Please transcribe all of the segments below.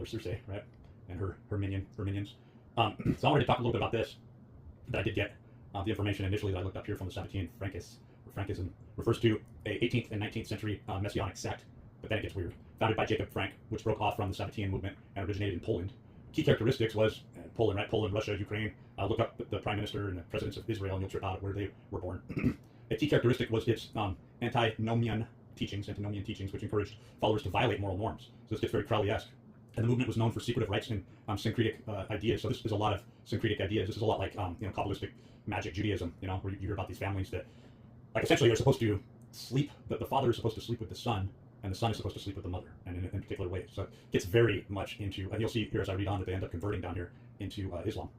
daughter Circe, right, and her minions. So I wanted to talk a little bit about this. That I did get the information initially that I looked up here from the Sabbatian Frankism refers to a 18th and 19th century messianic sect, but then it gets weird. Founded by Jacob Frank, which broke off from the Sabbatian movement and originated in Poland. Key characteristics was Poland, right? Poland, Russia, Ukraine. Look up the prime minister and the presidents of Israel, and you'll trip out where they were born. A key characteristic was its anti-nomian teachings, which encouraged followers to violate moral norms. So this gets very Crowley-esque. And the movement was known for secretive rites and syncretic ideas. So this is a lot of syncretic ideas. This is a lot like Kabbalistic magic Judaism, where you hear about these families that, like, essentially you're supposed to sleep, the father is supposed to sleep with the son, and the son is supposed to sleep with the mother, and in particular ways. So it gets very much into, and you'll see here as I read on that they end up converting down here into Islam,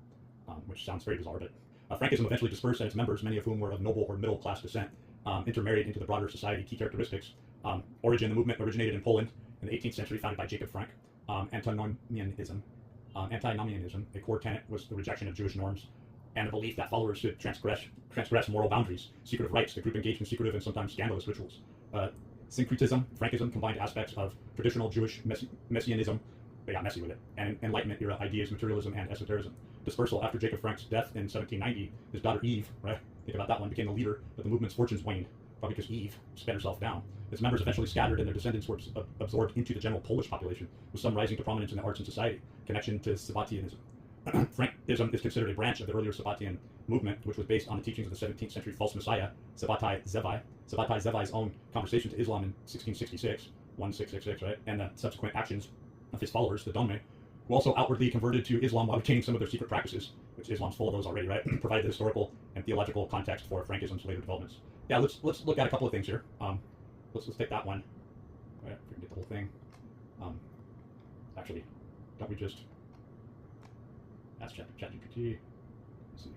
which sounds very bizarre. But Frankism eventually dispersed, and its members, many of whom were of noble or middle class descent, intermarried into the broader society. Key characteristics: origin: the movement originated in Poland in the 18th century, founded by Jacob Frank. Anti-nomianism. A core tenet was the rejection of Jewish norms and the belief that followers should transgress moral boundaries, secretive rites. The group engaged in secretive and sometimes scandalous rituals. Syncretism, Frankism, combined aspects of traditional Jewish messianism, they got messy with it, and Enlightenment era ideas, materialism, and esotericism. Dispersal: after Jacob Frank's death in 1790, his daughter Eve, right, think about that one, became the leader, but the movement's fortunes waned, probably because Eve sped herself down. Its members eventually scattered, and their descendants were absorbed into the general Polish population, with some rising to prominence in the arts and society. Connection to Sabbatianism. Frankism is considered a branch of the earlier Sabbatian movement, which was based on the teachings of the 17th century false messiah, Sabbatia's own conversation to Islam in 1666, right, and the subsequent actions of his followers, the 𝐏𝐚𝐬𝐬, who also outwardly converted to Islam while retaining some of their secret practices, which Islam's full of those already, right, provided the historical and theological context for Frankism's later developments. Yeah, let's look at a couple of things here. Let's take that one. All right, if we can get the whole thing. Actually, don't we just ask ChatGPT? Let's see.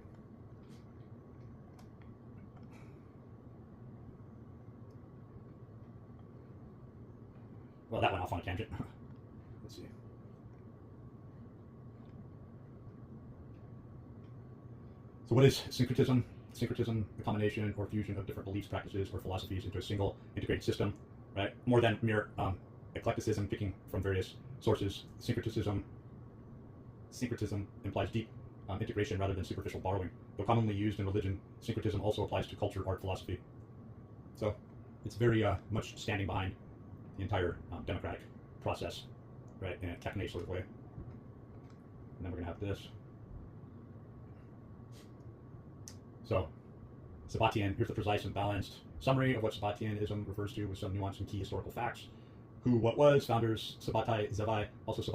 Well, that went off on a tangent. Let's see. So what is syncretism? Syncretism, the combination or fusion of different beliefs, practices, or philosophies into a single integrated system, right? More than mere eclecticism, picking from various sources. Syncretism implies deep integration rather than superficial borrowing. Though commonly used in religion, syncretism also applies to culture, art, philosophy. So it's very much standing behind the entire democratic process, right, in a techne sort of way. And then we're going to have this. So, Sabbatian, here's the precise and balanced summary of what Sabbatianism refers to with some nuance and key historical facts. Who, what was, founders, 𝐶𝐵ATI, 𝐁𝐸𝐸, also Sabbatianism.